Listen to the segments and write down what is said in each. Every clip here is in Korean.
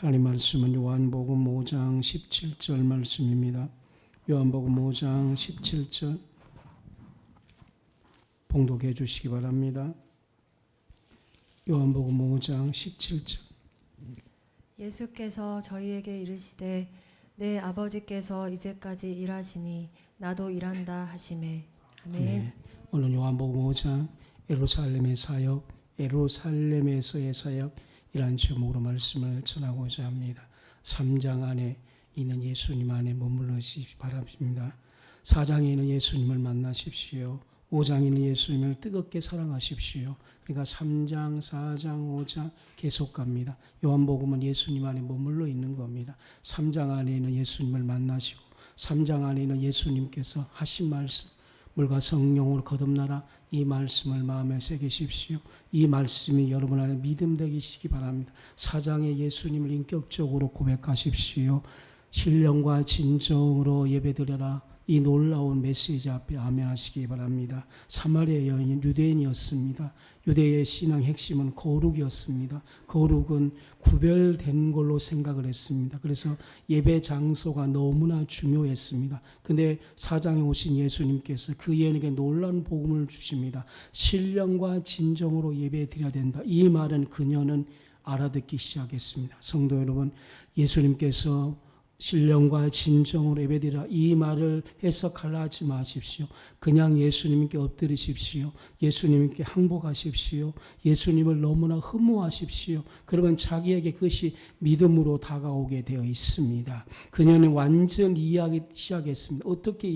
하나님 말씀은 요한복음 5장 17절 말씀입니다. 요한복음 5장 17절 봉독해 주시기 바랍니다. 요한복음 5장 17절. 예수께서 저희에게 이르시되 내 아버지께서 이제까지 일하시니 나도 일한다 하시매. 아멘. 네, 오늘 요한복음 5장 예루살렘의 사역, 예루살렘에서의 사역 이란 제목으로 말씀을 전하고자 합니다. 3장 안에 있는 예수님 안에 머물러시기 바랍니다. 4장에 있는 예수님을 만나십시오. 5장에 있는 예수님을 뜨겁게 사랑하십시오. 그러니까 3장, 4장, 5장 계속 갑니다. 요한복음은 예수님 안에 머물러 있는 겁니다. 3장 안에 있는 예수님을 만나시고 3장 안에 있는 예수님께서 하신 말씀, 물과 성령으로 거듭나라, 이 말씀을 마음에 새기십시오. 이 말씀이 여러분 안에 믿음 되시기 바랍니다. 4장에 예수님을 인격적으로 고백하십시오. 신령과 진정으로 예배드려라, 이 놀라운 메시지 앞에 아멘하시기 바랍니다. 사마리아 여인은 유대인이었습니다. 유대의 신앙 핵심은 거룩이었습니다. 거룩은 구별된 걸로 생각을 했습니다. 그래서 예배 장소가 너무나 중요했습니다. 근데 사장에 오신 예수님께서 그 여인에게 놀라운 복음을 주십니다. 신령과 진정으로 예배 드려야 된다. 이 말은 그녀는 알아듣기 시작했습니다. 성도 여러분, 예수님께서 신령과 진정으로 예배드리라, 이 말을 해석하려 하지 마십시오. 그냥 예수님께 엎드리십시오. 예수님께 항복하십시오. 예수님을 너무나 흠모하십시오. 그러면 자기에게 그것이 믿음으로 다가오게 되어 있습니다. 그녀는 완전 이해하기 시작했습니다. 어떻게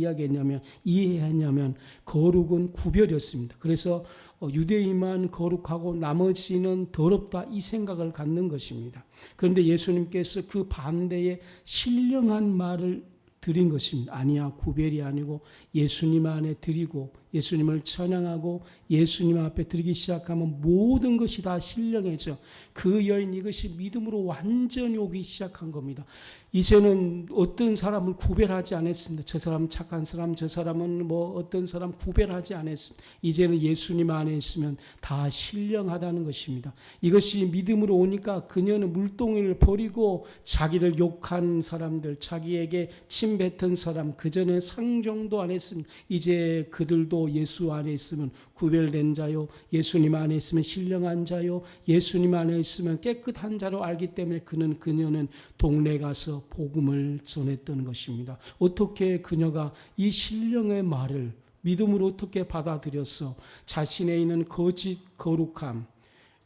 이해했냐면 거룩은 구별이었습니다. 그래서 유대인만 거룩하고 나머지는 더럽다, 이 생각을 갖는 것입니다. 그런데 예수님께서 그 반대에 신령한 말을 드린 것입니다. 아니야, 구별이 아니고 예수님 안에 드리고 예수님을 찬양하고 예수님 앞에 드리기 시작하면 모든 것이 다 신령해져. 그 여인 이것이 믿음으로 완전히 오기 시작한 겁니다. 이제는 어떤 사람을 구별하지 않았습니다. 저 사람 착한 사람, 저 사람은 어떤 사람 구별하지 않았습니다. 이제는 예수님 안에 있으면 다 신령하다는 것입니다. 이것이 믿음으로 오니까 그녀는 물동이를 버리고 자기를 욕한 사람들, 자기에게 침 뱉은 사람, 그전에 상종도 안 했습니다. 이제 그들도 예수 안에 있으면 구별된 자요, 예수님 안에 있으면 신령한 자요, 예수님 안에 있으면 깨끗한 자로 알기 때문에 그녀는 동네 가서 복음을 전했던 것입니다. 어떻게 그녀가 이 신령의 말을 믿음으로 어떻게 받아들여서 자신에 있는 거짓 거룩함,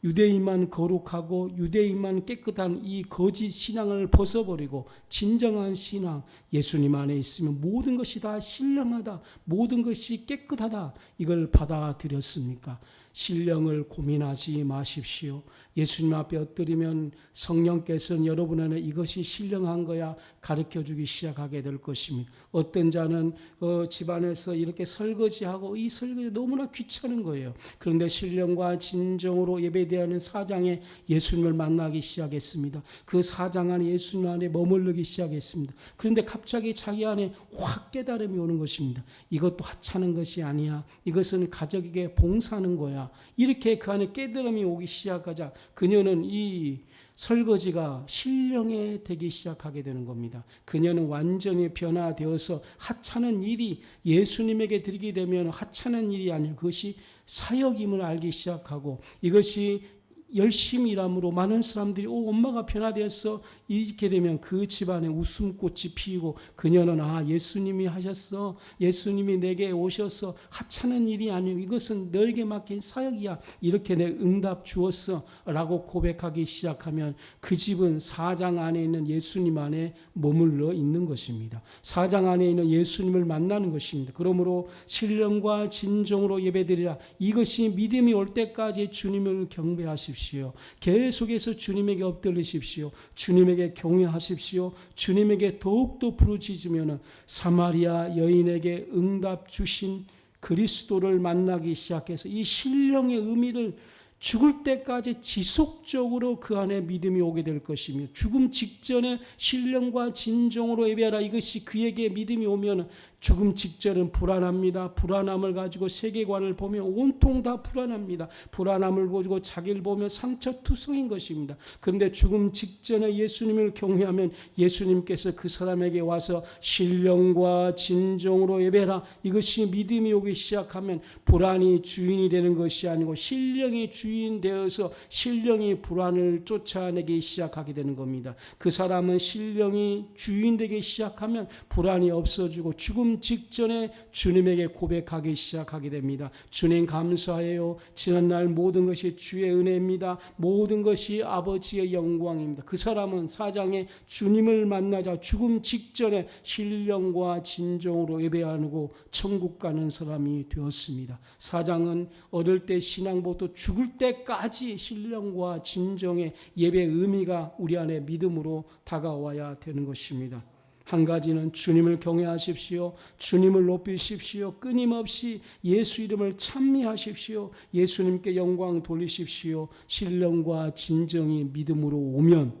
유대인만 거룩하고 유대인만 깨끗한 이 거짓 신앙을 벗어버리고 진정한 신앙, 예수님 안에 있으면 모든 것이 다 신령하다, 모든 것이 깨끗하다, 이걸 받아들였습니까? 신령을 고민하지 마십시오. 예수님 앞에 엎드리면 성령께서는 여러분 안에 이것이 신령한 거야 가르쳐주기 시작하게 될 것입니다. 어떤 자는 집안에서 이렇게 설거지하고 이 설거지 너무나 귀찮은 거예요. 그런데 신령과 진정으로 예배드리는 4장에 예수님을 만나기 시작했습니다. 그 4장 안에 예수님 안에 머무르기 시작했습니다. 그런데 갑자기 자기 안에 확 깨달음이 오는 것입니다. 이것도 하찮은 것이 아니야. 이것은 가족에게 봉사하는 거야. 이렇게 그 안에 깨달음이 오기 시작하자 그녀는 이 설거지가 신령해 되기 시작하게 되는 겁니다. 그녀는 완전히 변화되어서 하찮은 일이 예수님에게 드리게 되면 하찮은 일이 아니라 그것이 사역임을 알기 시작하고, 이것이 열심히 일함으로 많은 사람들이 엄마가 변화되었어 이렇게 되면 그 집안에 웃음꽃이 피고, 그녀는 예수님이 하셨어, 예수님이 내게 오셔서 하찮은 일이 아니고 이것은 너에게 맡긴 사역이야, 이렇게 내 응답 주었어 라고 고백하기 시작하면 그 집은 4장 안에 있는 예수님 안에 머물러 있는 것입니다. 4장 안에 있는 예수님을 만나는 것입니다. 그러므로 신령과 진정으로 예배드리라, 이것이 믿음이 올 때까지 주님을 경배하십시오. 계속해서 주님에게 엎드리십시오. 주님에게 경외하십시오. 주님에게 더욱더 부르짖으면 사마리아 여인에게 응답 주신 그리스도를 만나기 시작해서 이 신령의 의미를 죽을 때까지 지속적으로 그 안에 믿음이 오게 될 것이며 죽음 직전에 신령과 진정으로 예배하라. 이것이 그에게 믿음이 오면 죽음 직전은 불안합니다. 불안함을 가지고 세계관을 보면 온통 다 불안합니다. 불안함을 가지고 자기를 보면 상처투성인 것입니다. 그런데 죽음 직전에 예수님을 경외하면 예수님께서 그 사람에게 와서 신령과 진정으로 예배하라. 이것이 믿음이 오기 시작하면 불안이 주인이 되는 것이 아니고 신령이 주인 되어서 신령이 불안을 쫓아내기 시작하게 되는 겁니다. 그 사람은 신령이 주인 되기 시작하면 불안이 없어지고 죽음 직전에 주님에게 고백하기 시작하게 됩니다. 주님 감사해요. 지난날 모든 것이 주의 은혜입니다. 모든 것이 아버지의 영광입니다. 그 사람은 4장에 주님을 만나자 죽음 직전에 신령과 진정으로 예배하고 천국 가는 사람이 되었습니다. 4장은 어릴 때 신앙부터 죽을 때까지 신령과 진정의 예배의 의미가 우리 안에 믿음으로 다가와야 되는 것입니다. 한 가지는 주님을 경외하십시오. 주님을 높이십시오. 끊임없이 예수 이름을 찬미하십시오. 예수님께 영광 돌리십시오. 신령과 진정이 믿음으로 오면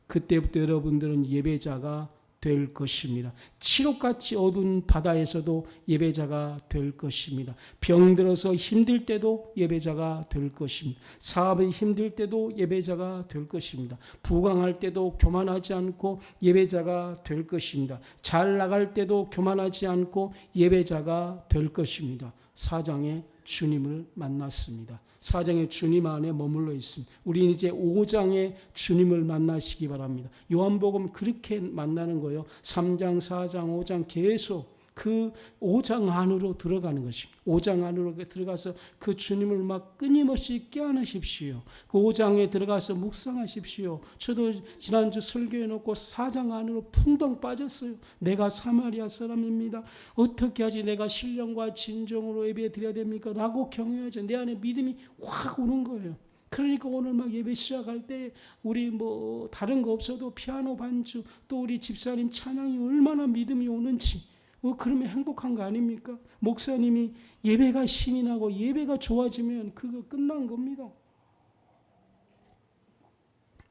그때부터 여러분들은 예배자가 될 것입니다. 칠흑같이 어두운 바다에서도 예배자가 될 것입니다. 병들어서 힘들 때도 예배자가 될 것입니다. 사업이 힘들 때도 예배자가 될 것입니다. 부강할 때도 교만하지 않고 예배자가 될 것입니다. 잘 나갈 때도 교만하지 않고 예배자가 될 것입니다. 4장에 주님을 만났습니다. 4장에 주님 안에 머물러 있습니다. 우리는 이제 5장에 주님을 만나시기 바랍니다. 요한복음 그렇게 만나는 거예요. 3장, 4장, 5장 계속 그 5장 안으로 들어가는 것입니다. 5장 안으로 들어가서 그 주님을 막 끊임없이 껴안으십시오. 그 5장에 들어가서 묵상하십시오. 저도 지난주 설교해 놓고 4장 안으로 풍덩 빠졌어요. 내가 사마리아 사람입니다. 어떻게 하지 내가 신령과 진정으로 예배 드려야 됩니까? 라고 경외하죠. 내 안에 믿음이 확 오는 거예요. 그러니까 오늘 막 예배 시작할 때 우리 뭐 다른 거 없어도 피아노 반주 또 우리 집사님 찬양이 얼마나 믿음이 오는지 그러면 행복한 거 아닙니까? 목사님이 예배가 신이 나고 예배가 좋아지면 그거 끝난 겁니다.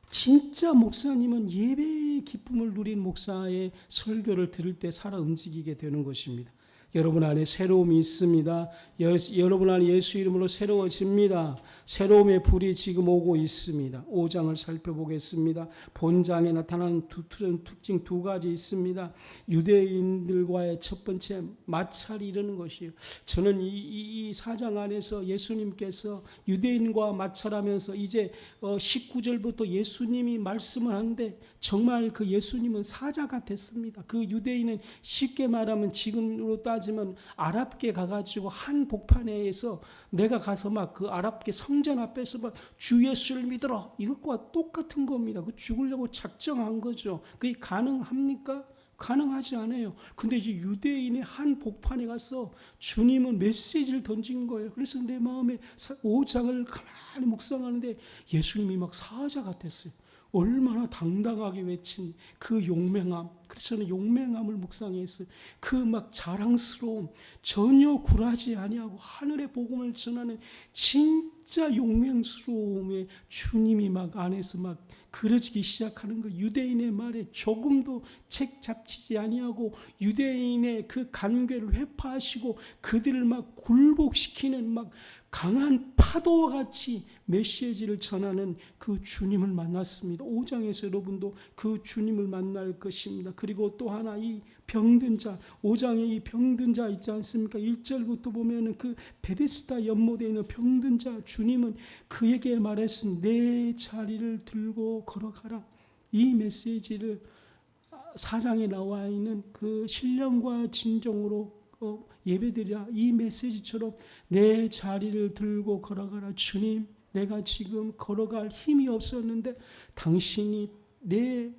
진짜 목사님은 예배의 기쁨을 누린 목사의 설교를 들을 때 살아 움직이게 되는 것입니다. 여러분 안에 새로움이 있습니다. 여러분 안에 예수 이름으로 새로워집니다. 새로움의 불이 지금 오고 있습니다. 5장을 살펴보겠습니다. 본장에 나타나는 특징 두 가지 있습니다. 유대인들과의 첫 번째 마찰이 이르는 것이에요. 저는 이 4장 안에서 예수님께서 유대인과 마찰하면서 이제 19절부터 예수님이 말씀을 하는데 정말 그 예수님은 사자가 됐습니다. 그 유대인은 쉽게 말하면 지금으로 따지면 아랍계 가가지고 한 복판에서 내가 가서 막 그 아랍계 성전 앞에서 막 주 예수를 믿으라 이것과 똑같은 겁니다. 그 죽으려고 작정한 거죠. 그게 가능합니까? 가능하지 않아요. 근데 이제 유대인의 한 복판에 가서 주님은 메시지를 던진 거예요. 그래서 내 마음에 5장을 가만히 묵상하는데 예수님이 막 사자 같았어요. 얼마나 당당하게 외친 그 용맹함. 그래서 저는 용맹함을 묵상했어요. 그 막 자랑스러움, 전혀 굴하지 아니하고 하늘의 복음을 전하는 진짜 용맹스러움에 주님이 막 안에서 막 그려지기 시작하는 거. 유대인의 말에 조금도 책 잡히지 아니하고 유대인의 그 간괴를 회파하시고 그들을 막 굴복시키는 막 강한 파도와 같이 메시지를 전하는 그 주님을 만났습니다. 5장에서 여러분도 그 주님을 만날 것입니다. 그리고 또 하나 이 병든 자, 5장에 이 병든 자 있지 않습니까? 1절부터 보면은 그 베데스다 연못에 있는 병든 자, 주님은 그에게 말했습니다. 내 자리를 들고 걸어가라. 이 메시지를 4장에 나와 있는 그 신령과 진정으로 예배드리라. 이 메시지처럼 내 자리를 들고 걸어가라. 주님, 내가 지금 걸어갈 힘이 없었는데 당신이 내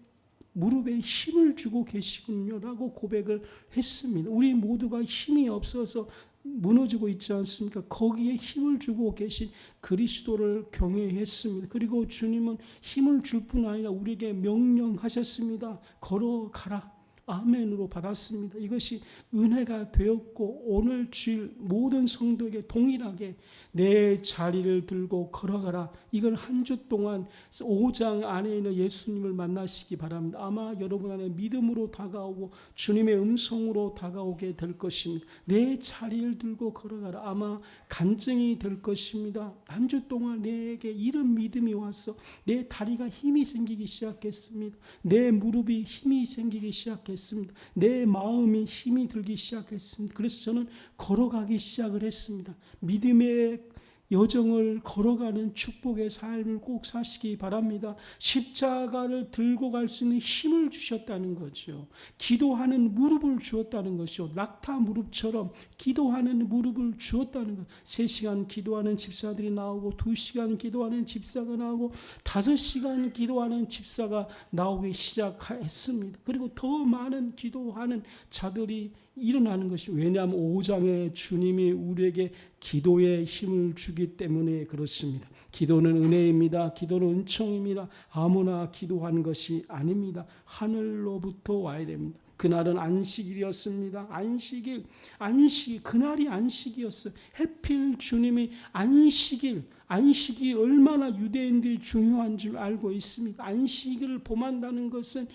무릎에 힘을 주고 계시군요 라고 고백을 했습니다. 우리 모두가 힘이 없어서 무너지고 있지 않습니까? 거기에 힘을 주고 계신 그리스도를 경외했습니다. 그리고 주님은 힘을 줄 뿐 아니라 우리에게 명령하셨습니다. 걸어가라. 아멘으로 받았습니다. 이것이 은혜가 되었고 오늘 주일 모든 성도에게 동일하게 내 자리를 들고 걸어가라. 이걸 한 주 동안 5장 안에 있는 예수님을 만나시기 바랍니다. 아마 여러분 안에 믿음으로 다가오고 주님의 음성으로 다가오게 될 것입니다. 내 자리를 들고 걸어가라. 아마 간증이 될 것입니다. 한 주 동안 내게 이런 믿음이 와서 내 다리가 힘이 생기기 시작했습니다. 내 무릎이 힘이 생기기 시작했습니다. 내 마음이 힘이 들기 시작했습니다. 그래서 저는 걸어가기 시작을 했습니다. 믿음의 여정을 걸어가는 축복의 삶을 꼭 사시기 바랍니다. 십자가를 들고 갈 수 있는 힘을 주셨다는 거죠. 기도하는 무릎을 주었다는 것이요. 낙타 무릎처럼 기도하는 무릎을 주었다는 것. 3시간 기도하는 집사들이 나오고 2시간 기도하는 집사가 나오고 5시간 기도하는 집사가 나오기 시작했습니다. 그리고 더 많은 기도하는 자들이 일어나는 것이, 왜냐하면 5장에 주님이 우리에게 기도의 힘을 주기 때문에 그렇습니다. 기도는 은혜입니다. 기도는 은총입니다. 아무나 기도하는 것이 아닙니다. 하늘로부터 와야 됩니다. 그날은 안식일이었습니다. 안식일, 그날이 안식이었어요. 해필 주님이 안식이 얼마나 유대인들이 중요한 줄 알고 있습니다. 안식일을 범한다는 것은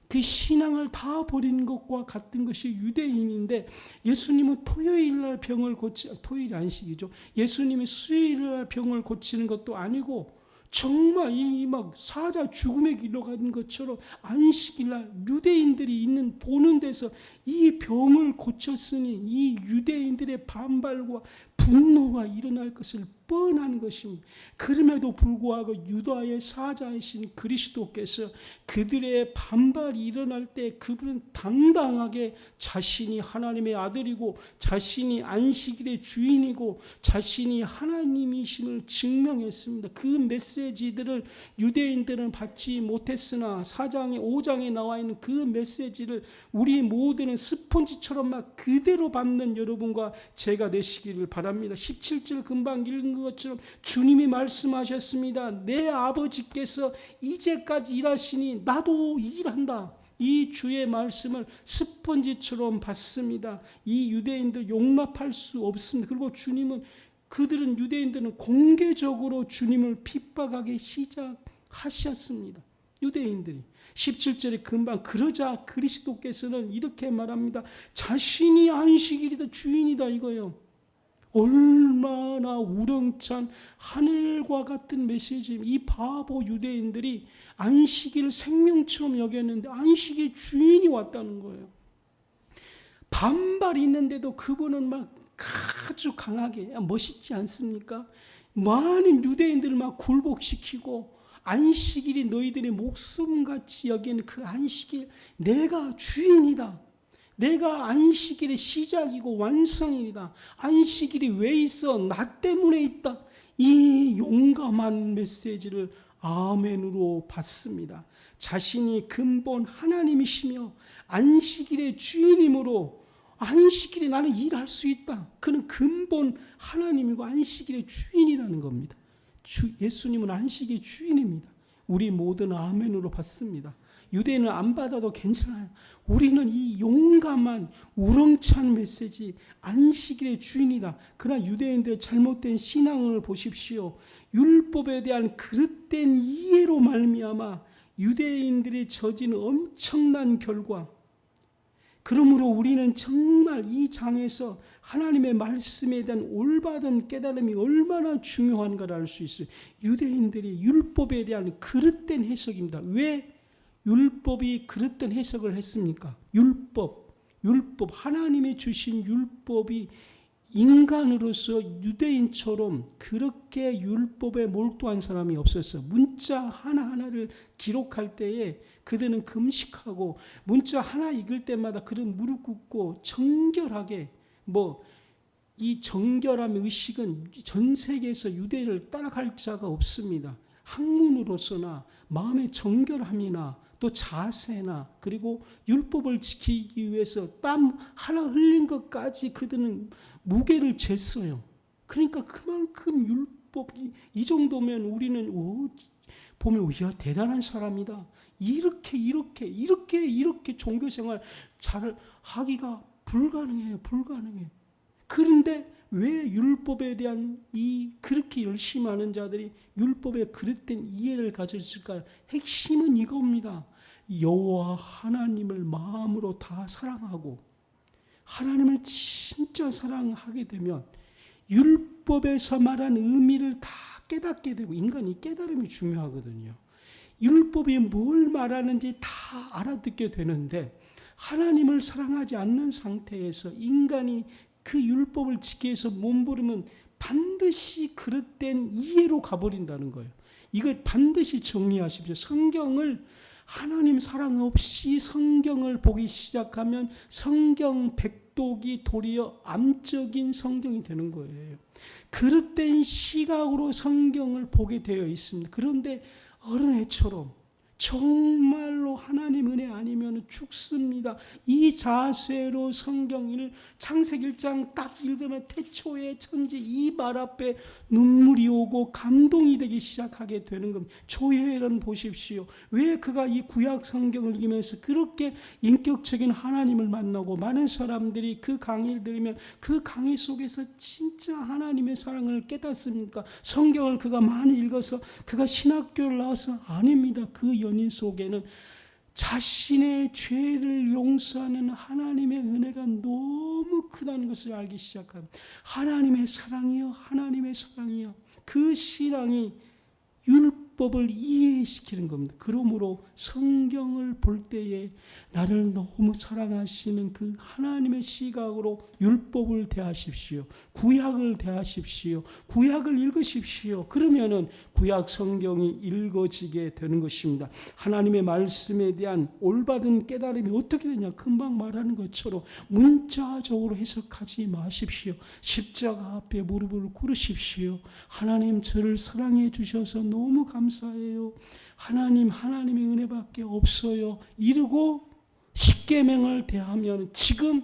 그 신앙을 다 버리는 것과 같은 것이 유대인인데, 예수님은 토요일날 병을 토요일이 안식이죠. 예수님이 수요일날 병을 고치는 것도 아니고 정말 이 막 사자 죽음의 길로 가는 것처럼 안식일날 유대인들이 보는 데서 이 병을 고쳤으니 이 유대인들의 반발과 분노가 일어날 것을 뻔한 것입니다. 그럼에도 불구하고 유다의 사자이신 그리스도께서 그들의 반발이 일어날 때 그분은 당당하게 자신이 하나님의 아들이고 자신이 안식일의 주인이고 자신이 하나님이심을 증명했습니다. 그 메시지들을 유대인들은 받지 못했으나 5장에 나와 있는 그 메시지를 우리 모두는 스폰지처럼 막 그대로 받는 여러분과 제가 되시기를 바랍니다. 17절 금방 읽은 것처럼 주님이 말씀하셨습니다. 내 아버지께서 이제까지 일하시니 나도 일한다. 이 주의 말씀을 스펀지처럼 받습니다. 이 유대인들 용납할 수 없습니다. 그리고 유대인들은 공개적으로 주님을 핍박하기 시작하셨습니다. 유대인들이 17절에 금방, 그러자 그리스도께서는 이렇게 말합니다. 자신이 안식일이다, 주인이다, 이거예요. 얼마나 우렁찬 하늘과 같은 메시지입니다. 이 바보 유대인들이 안식일을 생명처럼 여겼는데 안식의 주인이 왔다는 거예요. 반발이 있는데도 그분은 막 아주 강하게, 멋있지 않습니까? 많은 유대인들을 막 굴복시키고, 안식일이 너희들의 목숨같이 여기는 그 안식일, 내가 주인이다. 내가 안식일의 시작이고 완성이다. 안식일이 왜 있어? 나 때문에 있다. 이 용감한 메시지를 아멘으로 받습니다. 자신이 근본 하나님이시며 안식일의 주인이므로 안식일에 나는 일할 수 있다. 그는 근본 하나님이고 안식일의 주인이라는 겁니다. 예수님은 안식의 주인입니다. 우리 모두는 아멘으로 받습니다. 유대인은 안 받아도 괜찮아요. 우리는 이 용감한 우렁찬 메시지, 안식일의 주인이다. 그러나 유대인들의 잘못된 신앙을 보십시오. 율법에 대한 그릇된 이해로 말미암아 유대인들이 저진 엄청난 결과, 그러므로 우리는 정말 이 장에서 하나님의 말씀에 대한 올바른 깨달음이 얼마나 중요한가를 알 수 있어요. 유대인들이 율법에 대한 그릇된 해석입니다. 왜 율법이 그릇된 해석을 했습니까? 율법, 하나님이 주신 율법이 인간으로서 유대인처럼 그렇게 율법에 몰두한 사람이 없었어요. 문자 하나하나를 기록할 때에 그들은 금식하고, 문자 하나 읽을 때마다 그들은 무릎 꿇고 정결하게, 이 정결함의 의식은 전 세계에서 유대인을 따라갈 자가 없습니다. 학문으로서나 마음의 정결함이나 또 자세나, 그리고 율법을 지키기 위해서 땀 하나 흘린 것까지 그들은 무게를 쟀어요. 그러니까 그만큼 율법, 이 정도면 우리는 보면, 이야, 대단한 사람이다. 이렇게 종교생활 잘 하기가 불가능해요. 그런데 왜 율법에 대한 그렇게 열심히 하는 자들이 율법에 그릇된 이해를 가졌을까요? 핵심은 이겁니다. 여호와 하나님을 마음으로 다 사랑하고 하나님을 진짜 사랑하게 되면 율법에서 말한 의미를 다 깨닫게 되고, 인간이 깨달음이 중요하거든요. 율법이 뭘 말하는지 다 알아듣게 되는데, 하나님을 사랑하지 않는 상태에서 인간이 그 율법을 지키기 위해서 몸부림은 반드시 그릇된 이해로 가버린다는 거예요. 이걸 반드시 정리하십시오. 성경을 하나님 사랑 없이 성경을 보기 시작하면 성경 백독이 도리어 암적인 성경이 되는 거예요. 그릇된 시각으로 성경을 보게 되어 있습니다. 그런데 어린애처럼 정말로 하나님 은혜 아니면 죽습니다. 이 자세로 성경을 창세기 1장 딱 읽으면 태초의 천지 이 말 앞에 눈물이 오고 감동이 되기 시작하게 되는 겁니다. 조혜련 보십시오. 왜 그가 이 구약 성경을 읽으면서 그렇게 인격적인 하나님을 만나고, 많은 사람들이 그 강의를 들으면 그 강의 속에서 진짜 하나님의 사랑을 깨닫습니까? 성경을 그가 많이 읽어서 그가 신학교를 나와서 아닙니다. 그 연인 속에는 자신의 죄를 용서하는 하나님의 은혜가 너무 크다는 것을 알기 시작합니다. 하나님의 사랑이요. 그 신앙이 율법을 이해시키는 겁니다. 그러므로 성경을 볼 때에 나를 너무 사랑하시는 그 하나님의 시각으로 율법을 대하십시오. 구약을 대하십시오. 구약을 읽으십시오. 그러면은 구약 성경이 읽어지게 되는 것입니다. 하나님의 말씀에 대한 올바른 깨달음이 어떻게 되냐? 금방 말하는 것처럼 문자적으로 해석하지 마십시오. 십자가 앞에 무릎을 꿇으십시오. 하나님, 저를 사랑해 주셔서 너무 감사해요. 하나님의 은혜밖에 없어요. 이러고 십계명을 대하면 지금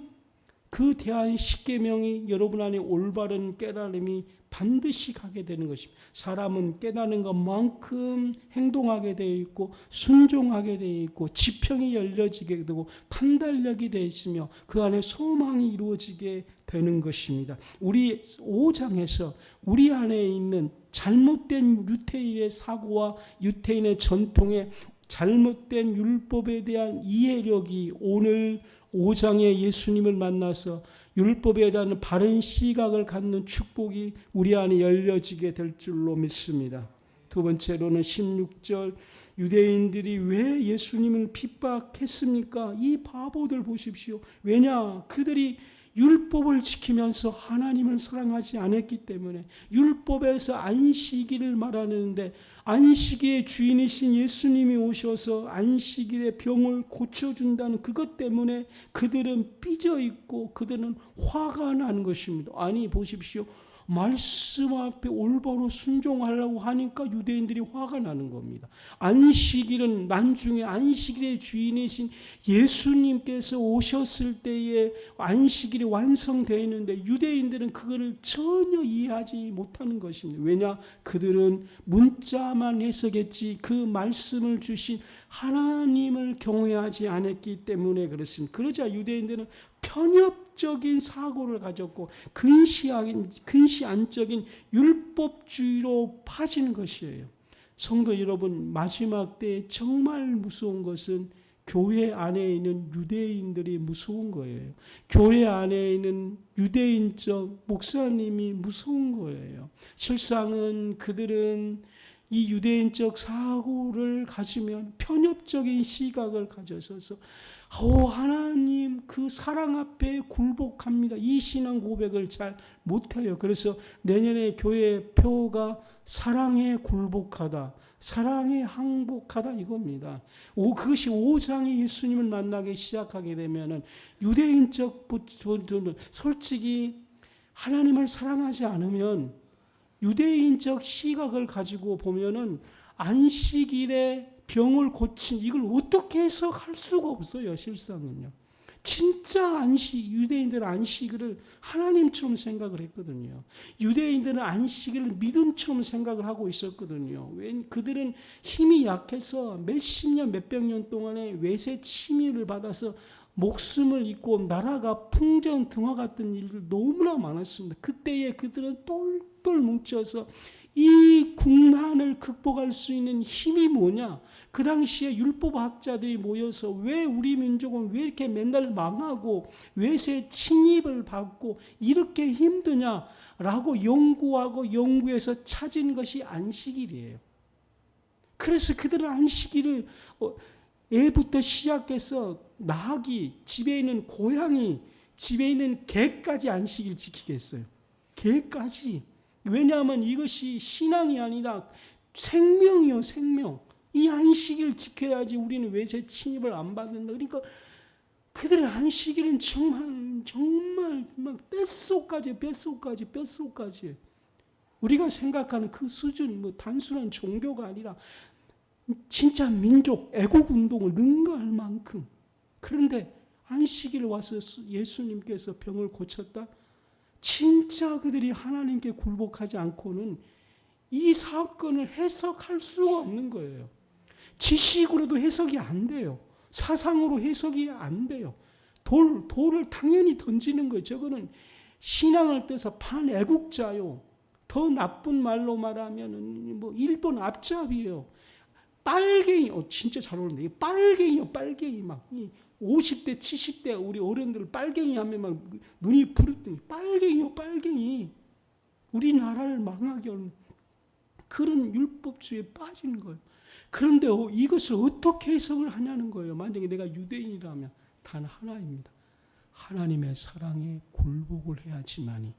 그 대한 십계명이 여러분 안에 올바른 깨달음이 반드시 가게 되는 것입니다. 사람은 깨닫는 것만큼 행동하게 되어 있고 순종하게 되어 있고 지평이 열려지게 되고 판단력이 되어 있으며 그 안에 소망이 이루어지게 되는 것입니다. 우리 5장에서 우리 안에 있는 잘못된 유대인의 사고와 유대인의 전통의 잘못된 율법에 대한 이해력이 오늘 5장에 예수님을 만나서 율법에 대한 바른 시각을 갖는 축복이 우리 안에 열려지게 될 줄로 믿습니다. 두 번째로는 16절, 유대인들이 왜 예수님을 핍박했습니까? 이 바보들 보십시오. 왜냐? 그들이 율법을 지키면서 하나님을 사랑하지 않았기 때문에, 율법에서 안식일을 말하는데 안식일의 주인이신 예수님이 오셔서 안식일의 병을 고쳐준다는 그것 때문에 그들은 삐져있고 그들은 화가 나는 것입니다. 아니 보십시오. 말씀 앞에 올바로 순종하려고 하니까 유대인들이 화가 나는 겁니다. 안식일은 나중에 안식일의 주인이신 예수님께서 오셨을 때에 안식일이 완성되어 있는데 유대인들은 그거를 전혀 이해하지 못하는 것입니다. 왜냐? 그들은 문자만 해석했지 그 말씀을 주신 하나님을 경외하지 않았기 때문에 그렇습니다. 그러자 유대인들은 편협적인 사고를 가졌고 근시안적인 율법주의로 빠지는 것이에요. 성도 여러분, 마지막 때에 정말 무서운 것은 교회 안에 있는 유대인들이 무서운 거예요. 교회 안에 있는 유대인적 목사님이 무서운 거예요. 실상은 그들은 이 유대인적 사고를 가지면 편협적인 시각을 가져서서 하나님 그 사랑 앞에 굴복합니다. 이 신앙 고백을 잘 못해요. 그래서 내년에 교회 표가 사랑에 굴복하다, 사랑에 항복하다 이겁니다. 그것이 5장에 예수님을 만나기 시작하게 되면은 유대인적 분들은 솔직히 하나님을 사랑하지 않으면 유대인적 시각을 가지고 보면은 안식일에 병을 고친 이걸 어떻게 해석할 수가 없어요. 실상은요. 진짜 안식, 유대인들은 안식일을 하나님처럼 생각을 했거든요. 유대인들은 안식일을 믿음처럼 생각을 하고 있었거든요. 왜? 그들은 힘이 약해서 몇십 년, 몇백 년 동안에 외세 침입을 받아서 목숨을 잃고 나라가 풍전등화 같은 일들 너무나 많았습니다. 그때에 그들은 똘똘 뭉쳐서 이 국난을 극복할 수 있는 힘이 뭐냐? 그 당시에 율법학자들이 모여서 왜 우리 민족은 왜 이렇게 맨날 망하고 외세 침입을 받고 이렇게 힘드냐라고 연구하고 연구해서 찾은 것이 안식일이에요. 그래서 그들은 안식일을 애부터 시작해서 나귀, 집에 있는 고양이, 집에 있는 개까지 안식일 지키겠어요. 개까지. 왜냐하면 이것이 신앙이 아니라 생명이요, 생명. 이 안식일을 지켜야지 우리는 외세 침입을 안 받는다. 그러니까 그들의 안식일은 정말 뼛속까지 우리가 생각하는 그 수준, 뭐 단순한 종교가 아니라 진짜 민족 애국 운동을 능가할 만큼. 그런데 안식일 와서 예수님께서 병을 고쳤다. 진짜 그들이 하나님께 굴복하지 않고는 이 사건을 해석할 수가 없는 거예요. 지식으로도 해석이 안 돼요. 사상으로 해석이 안 돼요. 돌을 당연히 던지는 거예요. 저거는 신앙을 떠서 반애국자요. 더 나쁜 말로 말하면 뭐 일본 앞잡이에요. 빨갱이, 진짜 잘 어울린다. 빨갱이 막 50대, 70대 우리 어른들 빨갱이 하면 막 눈이 부릅더니 빨갱이. 우리나라를 망하게 하는 그런 율법주의에 빠지는 거예요. 그런데 이것을 어떻게 해석을 하냐는 거예요. 만약에 내가 유대인이라면 단 하나입니다. 하나님의 사랑에 굴복을 해야지만이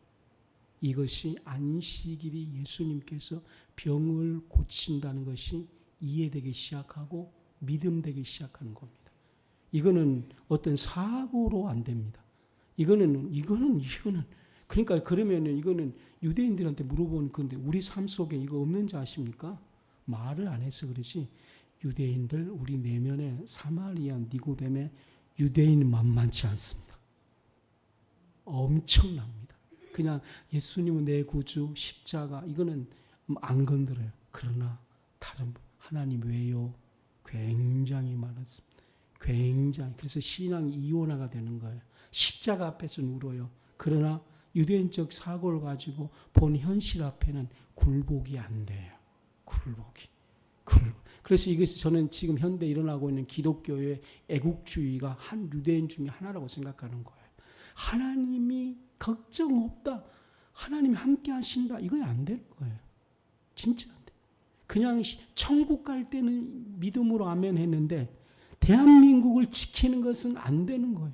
이것이 안식일이 예수님께서 병을 고친다는 것이 이해되기 시작하고 믿음되기 시작하는 겁니다. 이거는 어떤 사고로 안 됩니다. 이거는 그러니까 그러면은 이거는 유대인들한테 물어보는 건데 우리 삶 속에 이거 없는지 아십니까? 말을 안 해서 그러지 유대인들 우리 내면에 사마리아 니고데의 유대인 만만치 않습니다. 엄청납니다. 그냥 예수님은 내 구주 십자가 이거는 안 건드려요. 그러나 다른 하나님 외요 굉장히 많았습니다. 굉장히. 그래서 신앙이 이원화가 되는 거예요. 십자가 앞에서는 울어요. 그러나 유대인적 사고를 가지고 본 현실 앞에는 굴복이 안 돼요. 굴복이. 그래서 이것이 저는 지금 현대 일어나고 있는 기독교의 애국주의가 한 유대인 중에 하나라고 생각하는 거예요. 하나님이 걱정 없다. 하나님이 함께 하신다. 이거 안 되는 거예요. 진짜 안 돼. 그냥 천국 갈 때는 믿음으로 아멘 했는데 대한민국을 지키는 것은 안 되는 거예요.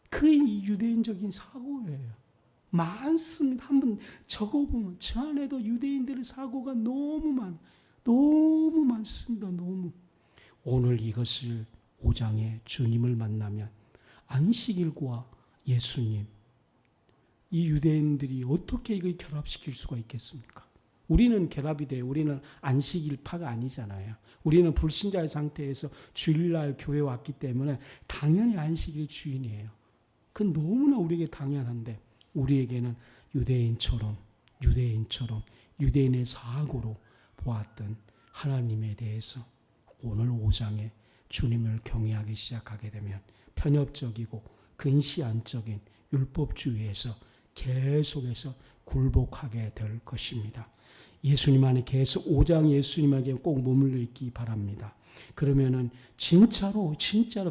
그게 유대인적인 사고예요. 많습니다. 한번 적어보면 저 안에도 유대인들의 사고가 너무 많습니다. 너무. 오늘 이것을 5장에 주님을 만나면 안식일과 예수님 이 유대인들이 어떻게 이걸 결합시킬 수가 있겠습니까? 우리는 결합이 돼요. 우리는 안식일파가 아니잖아요. 우리는 불신자의 상태에서 주일날 교회 왔기 때문에 당연히 안식일 주인이에요. 그건 너무나 우리에게 당연한데 우리에게는 유대인처럼 유대인의 사고로 보았던 하나님에 대해서 오늘 5장에 주님을 경외하기 시작하게 되면 편협적이고 근시안적인 율법주의에서 계속해서 굴복하게 될 것입니다. 예수님 안에 계속 5장 예수님에게 꼭 머물러 있기 바랍니다. 그러면은 진짜로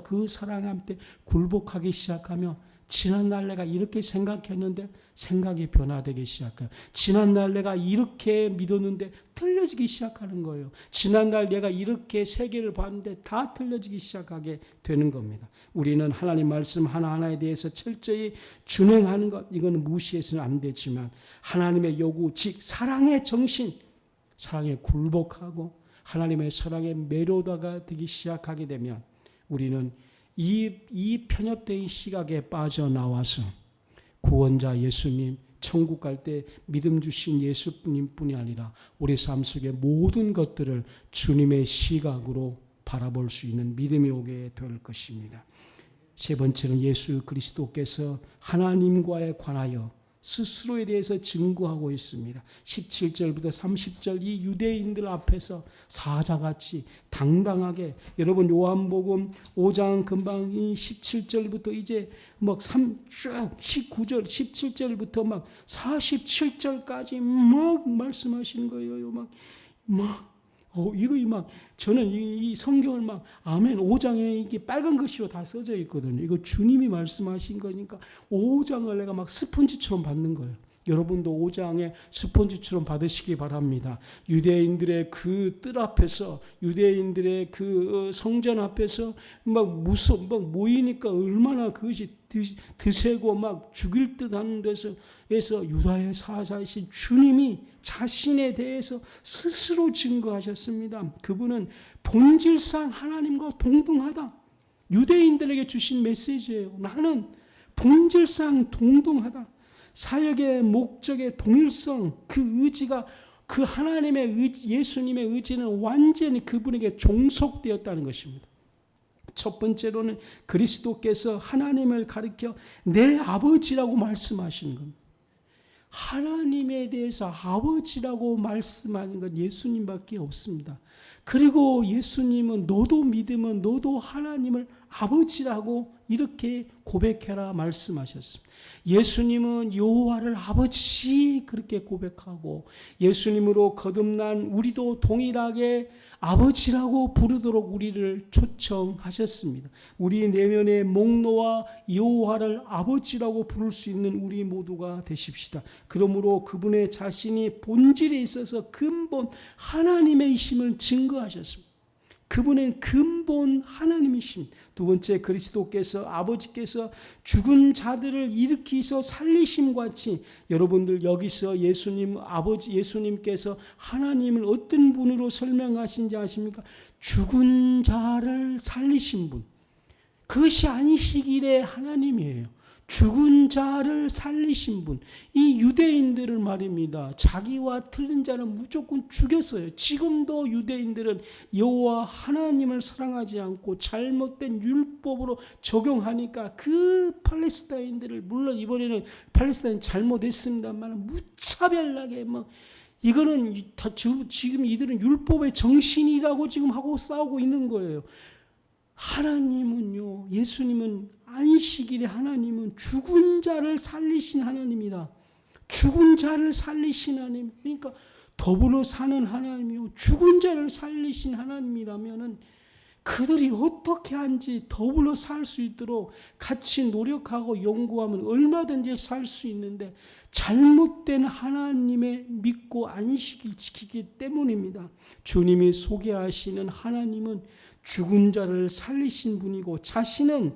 그 사랑함 때 굴복하기 시작하면 지난날 내가 이렇게 생각했는데 생각이 변화되기 시작해요. 지난날 내가 이렇게 믿었는데 틀려지기 시작하는 거예요. 지난날 내가 이렇게 세계를 봤는데 다 틀려지기 시작하게 되는 겁니다. 우리는 하나님 말씀 하나하나에 대해서 철저히 준행하는 것 이거는 무시해서는 안 되지만 하나님의 요구 즉 사랑의 정신 사랑에 굴복하고 하나님의 사랑에 매료다가 되기 시작하게 되면 우리는 이 편협된 시각에 빠져나와서 구원자 예수님, 천국 갈 때 믿음 주신 예수님뿐이 아니라 우리 삶 속의 모든 것들을 주님의 시각으로 바라볼 수 있는 믿음이 오게 될 것입니다. 세 번째는 예수 그리스도께서 하나님과에 관하여 스스로에 대해서 증거하고 있습니다. 17절부터 30절 이 유대인들 앞에서 사자같이 당당하게, 여러분 요한복음 5장 금방 이 17절부터 이제 막 쭉 19절 17절부터 막 47절까지 막 말씀하시는 거예요. 이거 막 저는 이 성경을 막 아멘 5장에 이게 빨간 글씨로 다 써져 있거든요. 이거 주님이 말씀하신 거니까 5장을 내가 막 스펀지처럼 받는 거예요. 여러분도 5장에 스펀지처럼 받으시기 바랍니다. 유대인들의 그 뜰 앞에서, 유대인들의 그 성전 앞에서 막 모이니까 얼마나 그것이 드세고 막 죽일 듯 하는 데서 유다의 사자이신 주님이 자신에 대해서 스스로 증거하셨습니다. 그분은 본질상 하나님과 동등하다. 유대인들에게 주신 메시지예요. 나는 본질상 동등하다. 사역의 목적의 동일성, 그 의지가, 그 하나님의 의지, 예수님의 의지는 완전히 그분에게 종속되었다는 것입니다. 첫 번째로는 그리스도께서 하나님을 가리켜 내 아버지라고 말씀하시는 겁니다. 하나님에 대해서 아버지라고 말씀하는 건 예수님밖에 없습니다. 그리고 예수님은 너도 믿으면 너도 하나님을 아버지라고 이렇게 고백해라 말씀하셨습니다. 예수님은 여호와를 아버지 그렇게 고백하고 예수님으로 거듭난 우리도 동일하게 아버지라고 부르도록 우리를 초청하셨습니다. 우리 내면의 목노와 여호와를 아버지라고 부를 수 있는 우리 모두가 되십시다. 그러므로 그분의 자신이 본질에 있어서 근본 하나님의 이심을 증거하셨습니다. 그분은 근본 하나님이십니다. 두 번째, 그리스도께서 아버지께서 죽은 자들을 일으키서 살리심 같이 여러분들 여기서 예수님께서 하나님을 어떤 분으로 설명하신지 아십니까? 죽은 자를 살리신 분. 그것이 아니시기에 하나님이에요. 죽은 자를 살리신 분. 이 유대인들을 말입니다. 자기와 틀린 자는 무조건 죽였어요. 지금도 유대인들은 여호와 하나님을 사랑하지 않고 잘못된 율법으로 적용하니까 그 팔레스타인들을, 물론 이번에는 팔레스타인 잘못했습니다만 무차별하게 이거는 다 지금 이들은 율법의 정신이라고 지금 하고 싸우고 있는 거예요. 하나님은요, 예수님은 안식일에 하나님은 죽은 자를 살리신 하나님이다. 죽은 자를 살리신 하나님. 그러니까 더불어 사는 하나님이요, 죽은 자를 살리신 하나님이라면은 그들이 어떻게 한지 더불어 살 수 있도록 같이 노력하고 연구하면 얼마든지 살 수 있는데 잘못된 하나님의 믿고 안식일 지키기 때문입니다. 주님이 소개하시는 하나님은 죽은 자를 살리신 분이고 자신은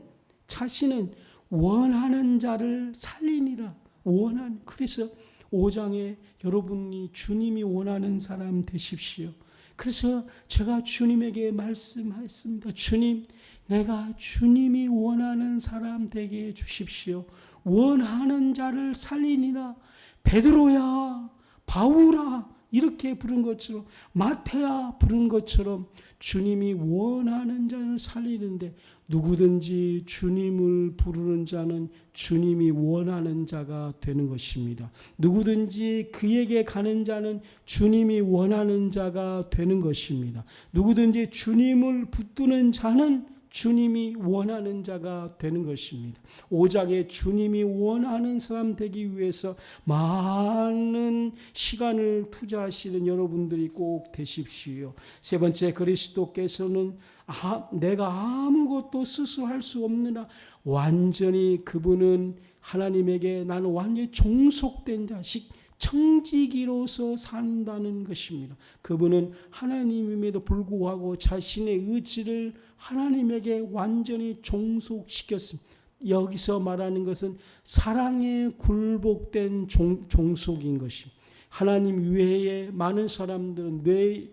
원하는 자를 살리니라. 그래서 5장에 여러분이 주님이 원하는 사람 되십시오. 그래서 제가 주님에게 말씀했습니다. 주님, 내가 주님이 원하는 사람 되게 해주십시오. 원하는 자를 살리니라. 베드로야, 바울아 이렇게 부른 것처럼, 마태야 부른 것처럼 주님이 원하는 자를 살리는데, 누구든지 주님을 부르는 자는 주님이 원하는 자가 되는 것입니다. 누구든지 그에게 가는 자는 주님이 원하는 자가 되는 것입니다. 누구든지 주님을 붙드는 자는 주님이 원하는 자가 되는 것입니다. 5장에 주님이 원하는 사람 되기 위해서 많은 시간을 투자하시는 여러분들이 꼭 되십시오. 세 번째, 그리스도께서는 내가 아무것도 스스로 할 수 없느라 완전히 그분은 하나님에게 나는 완전히 종속된 자식, 청지기로서 산다는 것입니다. 그분은 하나님임에도 불구하고 자신의 의지를 하나님에게 완전히 종속시켰습니다. 여기서 말하는 것은 사랑에 굴복된 종속인 것입니다. 하나님 외에 많은 사람들은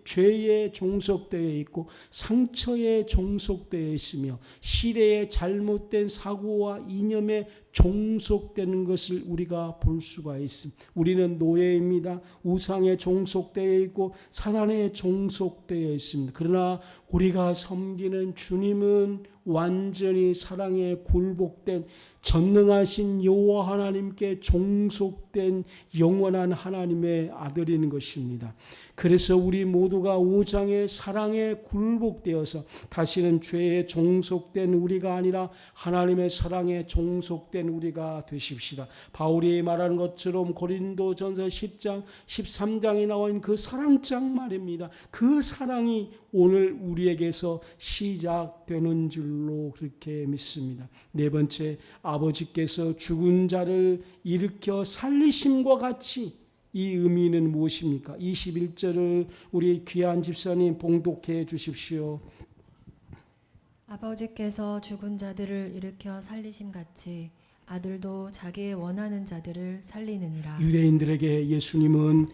죄에 종속되어 있고 상처에 종속되어 있으며 시대의 잘못된 사고와 이념에 종속되는 것을 우리가 볼 수가 있습니다. 우리는 노예입니다. 우상에 종속되어 있고 사단에 종속되어 있습니다. 그러나 우리가 섬기는 주님은 완전히 사랑에 굴복된 전능하신 여호와 하나님께 종속된 영원한 하나님의 아들인 것입니다. 그래서 우리 모두가 5장의 사랑에 굴복되어서 다시는 죄에 종속된 우리가 아니라 하나님의 사랑에 종속된 우리가 되십시다. 바울이 말하는 것처럼 고린도전서 10장 13장에 나와 있는 그 사랑장 말입니다. 그 사랑이 오늘 우리에게서 시작되는 줄로 그렇게 믿습니다. 네 번째, 아버지께서 죽은 자를 일으켜 살리심과 같이 이 의미는 무엇입니까? 21절을 우리 귀한 집사님 봉독해 주십시오. 아버지께서 죽은 자들을 일으켜 살리심 같이 아들도 자기의 원하는 자들을 살리느니라. 유대인들에게 예수님은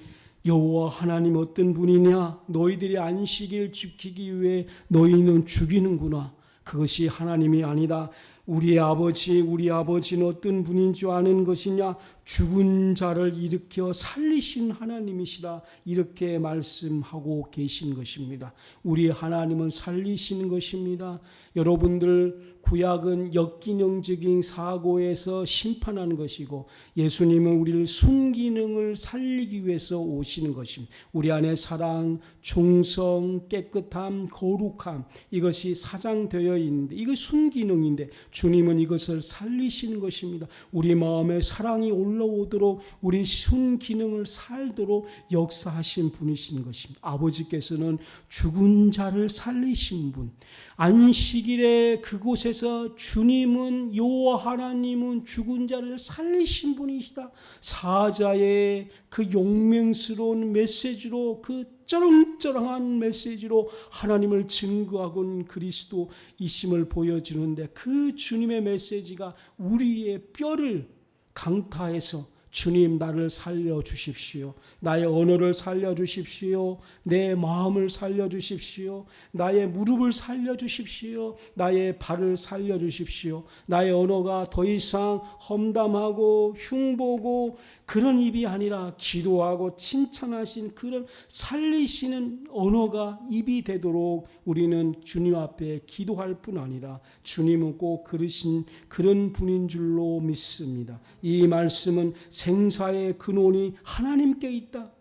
여호와 하나님 어떤 분이냐? 너희들이 안식일 지키기 위해 너희는 죽이는구나. 그것이 하나님이 아니다. 우리 아버지는 어떤 분인 줄 아는 것이냐? 죽은 자를 일으켜 살리신 하나님이시라. 이렇게 말씀하고 계신 것입니다. 우리 하나님은 살리시는 것입니다. 여러분들, 구약은 역기능적인 사고에서 심판하는 것이고 예수님은 우리를 순기능을 살리기 위해서 오시는 것입니다. 우리 안에 사랑, 충성, 깨끗함, 거룩함, 이것이 사장되어 있는데 이거 순기능인데 주님은 이것을 살리시는 것입니다. 우리 마음에 사랑이 올라오도록 우리 순기능을 살도록 역사하신 분이신 것입니다. 아버지께서는 죽은 자를 살리신 분, 안식일에 그곳에서 주님은 여호와 하나님은 죽은 자를 살리신 분이시다. 사자의 그 용맹스러운 메시지로, 그 쩌렁쩌렁한 메시지로 하나님을 증거하고는 그리스도이심을 보여주는데 그 주님의 메시지가 우리의 뼈를 강타해서 주님, 나를 살려주십시오. 나의 언어를 살려주십시오. 내 마음을 살려주십시오. 나의 무릎을 살려주십시오. 나의 발을 살려주십시오. 나의 언어가 더 이상 험담하고 흉보고 그런 입이 아니라 기도하고 칭찬하신 그런 살리시는 언어가 입이 되도록 우리는 주님 앞에 기도할 뿐 아니라 주님은 꼭 그러신 그런 분인 줄로 믿습니다. 이 말씀은 생사의 근원이 하나님께 있다.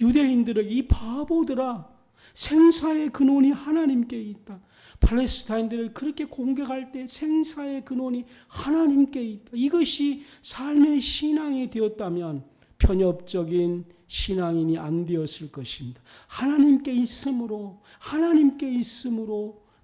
유대인들에게 이 바보들아, 생사의 근원이 하나님께 있다. 팔레스타인들을 그렇게 공격할 때 생사의 근원이 하나님께 있다. 이것이 삶의 신앙이 되었다면 편협적인 신앙인이 안 되었을 것입니다. 하나님께 있으므로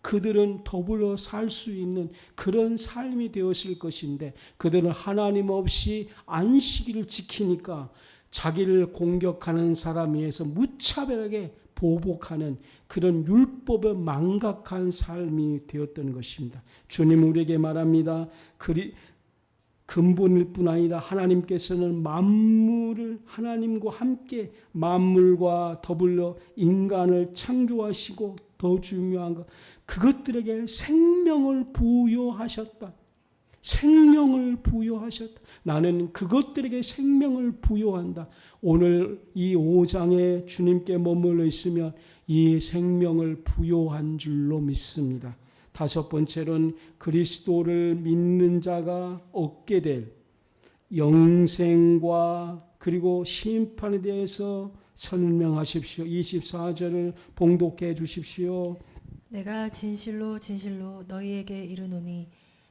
그들은 더불어 살 수 있는 그런 삶이 되었을 것인데 그들은 하나님 없이 안식일을 지키니까 자기를 공격하는 사람에 의해서 무차별하게 보복하는 그런 율법에 망각한 삶이 되었던 것입니다. 주님 우리에게 말합니다. 근본일 뿐 아니라 하나님께서는 만물을 하나님과 함께 만물과 더불어 인간을 창조하시고 더 중요한 것 그것들에게 생명을 부여하셨다. 생명을 부여하셨다. 나는 그것들에게 생명을 부여한다. 오늘 이 5장에 주님께 머물러 있으면 이 생명을 부여한 줄로 믿습니다. 다섯 번째로는 그리스도를 믿는 자가 얻게 될 영생과 그리고 심판에 대해서 설명하십시오. 24절을 봉독해 주십시오. 내가 진실로 진실로 너희에게 이르노니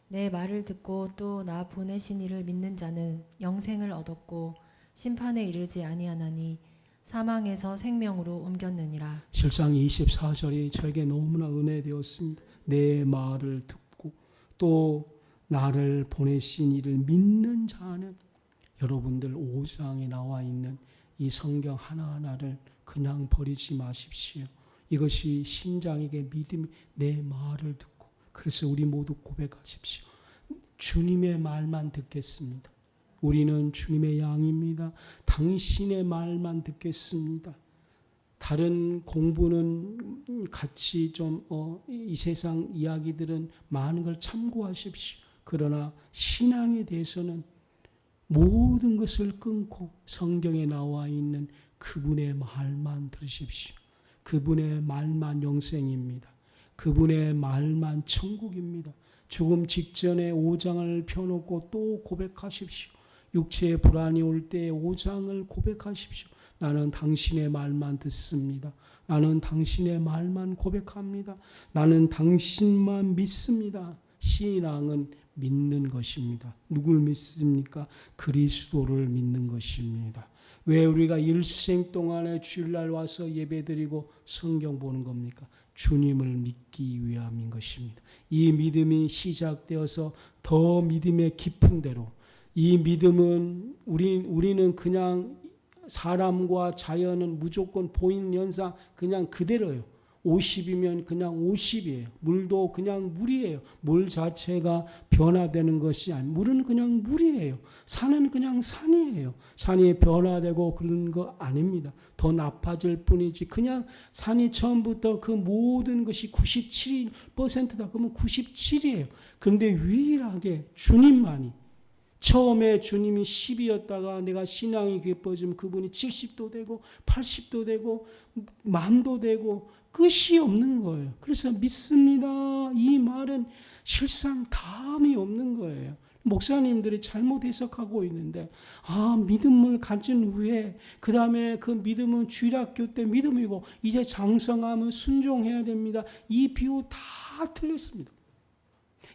내 말을 듣고 또 나 보내신 이를 믿는 자는 영생을 얻었고 심판에 이르지 아니하나니 사망에서 생명으로 옮겼느니라. 실상 24절이 저에게 너무나 은혜되었습니다. 내 말을 듣고 또 나를 보내신 이를 믿는 자는 여러분들 5장에 나와 있는 이 성경 하나하나를 그냥 버리지 마십시오. 이것이 심장에게 믿음이 내 말을 듣고 그래서 우리 모두 고백하십시오. 주님의 말만 듣겠습니다. 우리는 주님의 양입니다. 당신의 말만 듣겠습니다. 다른 공부는 같이 좀 이 세상 이야기들은 많은 걸 참고하십시오. 그러나 신앙에 대해서는 모든 것을 끊고 성경에 나와 있는 그분의 말만 들으십시오. 그분의 말만 영생입니다. 그분의 말만 천국입니다. 죽음 직전에 5장을 펴놓고 또 고백하십시오. 육체의 불안이 올 때 5장을 고백하십시오. 나는 당신의 말만 듣습니다. 나는 당신의 말만 고백합니다. 나는 당신만 믿습니다. 신앙은 믿는 것입니다. 누굴 믿습니까? 그리스도를 믿는 것입니다. 왜 우리가 일생 동안에 주일날 와서 예배드리고 성경 보는 겁니까? 주님을 믿기 위함인 것입니다. 이 믿음이 시작되어서 더 믿음의 깊은 대로, 이 믿음은 우리는 그냥 사람과 자연은 무조건 보이는 현상 그냥 그대로예요. 50이면 그냥 50이에요. 물도 그냥 물이에요. 물 자체가 변화되는 것이 아니에요. 물은 그냥 물이에요. 산은 그냥 산이에요. 산이 변화되고 그런 거 아닙니다. 더 나빠질 뿐이지. 그냥 산이 처음부터 그 모든 것이 97%다. 그러면 97이에요. 그런데 유일하게 주님만이, 처음에 주님이 10이었다가 내가 신앙이 깊어지면 그분이 70도 되고 80도 되고 만도 되고 끝이 없는 거예요. 그래서 믿습니다. 이 말은 실상 다음이 없는 거예요. 목사님들이 잘못 해석하고 있는데, 믿음을 가진 후에 그 다음에 그 믿음은 주일학교 때 믿음이고 이제 장성하면 순종해야 됩니다. 이 비유 다 틀렸습니다.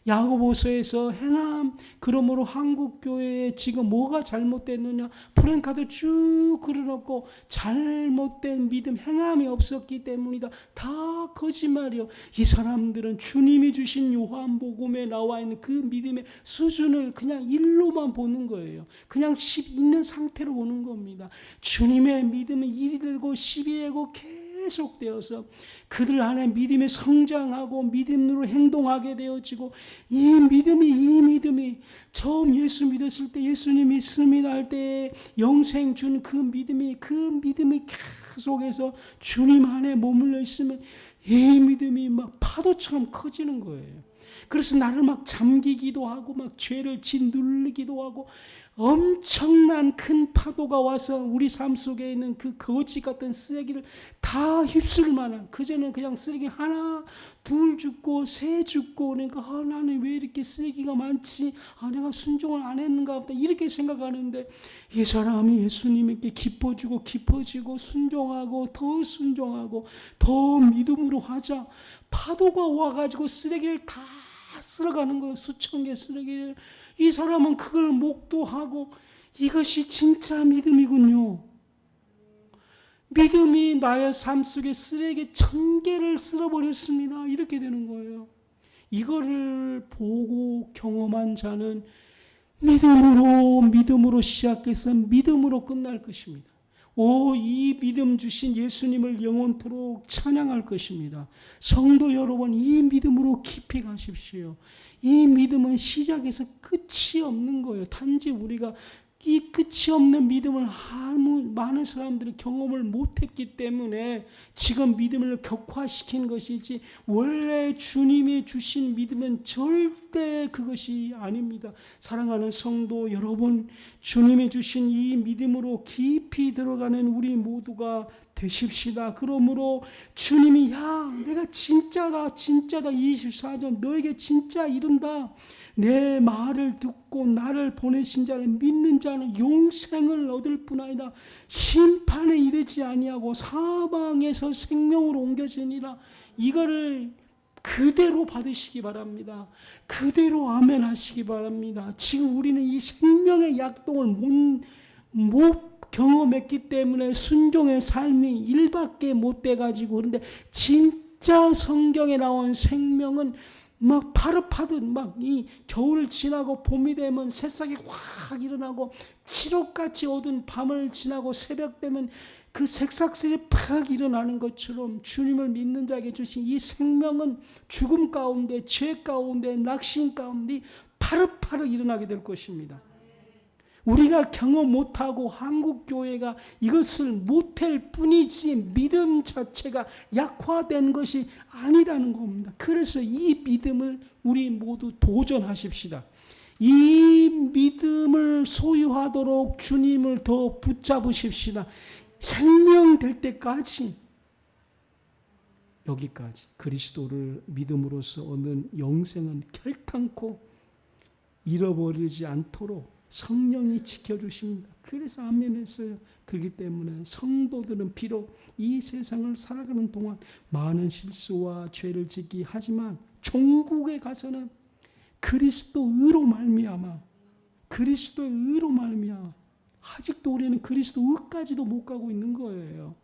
야고보서에서 행함, 그러므로 한국교회에 지금 뭐가 잘못됐느냐, 프랭카드 쭉 그려놓고 잘못된 믿음, 행함이 없었기 때문이다. 다 거짓말이요. 이 사람들은 주님이 주신 요한복음에 나와 있는 그 믿음의 수준을 그냥 일로만 보는 거예요. 그냥 10 있는 상태로 보는 겁니다. 주님의 믿음은 1이 되고 10이 되고 계속되어서 그들 안에 믿음이 성장하고 믿음으로 행동하게 되어지고, 이 믿음이 처음 예수 믿었을 때, 예수님 믿습니다 할 때 영생 준 그 믿음이 계속해서 주님 안에 머물러 있으면 이 믿음이 막 파도처럼 커지는 거예요. 그래서 나를 막 잠기기도 하고 막 죄를 짓누르기도 하고, 엄청난 큰 파도가 와서 우리 삶 속에 있는 그 거지 같은 쓰레기를 다 휩쓸 만한, 그전에는 그냥 쓰레기 하나 둘 줍고 세 줍고, 그러니까 나는 왜 이렇게 쓰레기가 많지, 내가 순종을 안 했는가 보다 이렇게 생각하는데, 이 사람이 예수님께 깊어지고 순종하고 더 믿음으로 하자 파도가 와가지고 쓰레기를 다 쓸어가는 거예요. 수천 개 쓰레기를. 이 사람은 그걸 목도하고, 이것이 진짜 믿음이군요. 믿음이 나의 삶 속에 쓰레기 1000개를 쓸어버렸습니다. 이렇게 되는 거예요. 이거를 보고 경험한 자는 믿음으로 시작해서 믿음으로 끝날 것입니다. 이 믿음 주신 예수님을 영원토록 찬양할 것입니다. 성도 여러분, 이 믿음으로 깊이 가십시오. 이 믿음은 시작에서 끝이 없는 거예요. 단지 우리가 이 끝이 없는 믿음을 많은 사람들이 경험을 못했기 때문에 지금 믿음을 격화시킨 것이지, 원래 주님이 주신 믿음은 절대 그것이 아닙니다. 사랑하는 성도 여러분, 주님이 주신 이 믿음으로 깊이 들어가는 우리 모두가 되십시다. 그러므로 주님이 내가 진짜다 24절 너에게 진짜 이른다. 내 말을 듣고 나를 보내신 자를 믿는 자는 용생을 얻을 뿐 아니라 심판에 이르지 아니하고 사망에서 생명으로 옮겨지니라. 이거를 그대로 받으시기 바랍니다. 그대로 아멘 하시기 바랍니다. 지금 우리는 이 생명의 약동을 못 경험했기 때문에 순종의 삶이 1밖에 못 돼가지고, 그런데 진짜 성경에 나온 생명은 막 파릇파릇, 막 이 겨울 지나고 봄이 되면 새싹이 확 일어나고, 칠흑같이 어두운 밤을 지나고 새벽 되면 그 새싹들이 팍 일어나는 것처럼 주님을 믿는 자에게 주신 이 생명은 죽음 가운데, 죄 가운데, 낙심 가운데 파릇파릇 일어나게 될 것입니다. 우리가 경험 못하고 한국교회가 이것을 못할 뿐이지 믿음 자체가 약화된 것이 아니라는 겁니다. 그래서 이 믿음을 우리 모두 도전하십시다. 이 믿음을 소유하도록 주님을 더 붙잡으십시다. 생명 될 때까지. 여기까지 그리스도를 믿음으로써 얻는 영생은 결탄코 잃어버리지 않도록 성령이 지켜주십니다. 그래서 아멘 했어요. 그렇기 때문에 성도들은 비록 이 세상을 살아가는 동안 많은 실수와 죄를 짓기 하지만 종국에 가서는 그리스도 의로 말미암아 아직도 우리는 그리스도 의까지도 못 가고 있는 거예요.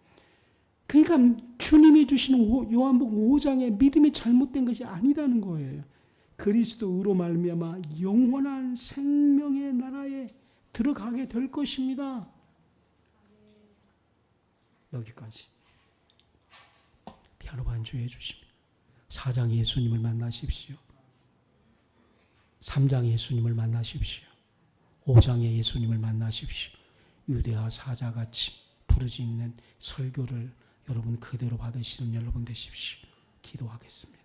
그러니까 주님이 주시는 요한복음 5장에 믿음이 잘못된 것이 아니라는 거예요. 그리스도 의로 말미암아 영원한 생명의 나라에 들어가게 될 것입니다. 여기까지. 피아노 반주해 주십니다. 4장 예수님을 만나십시오. 3장 예수님을 만나십시오. 5장의 예수님을 만나십시오. 유대와 사자같이 부르짖는 설교를 여러분 그대로 받으시는 여러분 되십시오. 기도하겠습니다.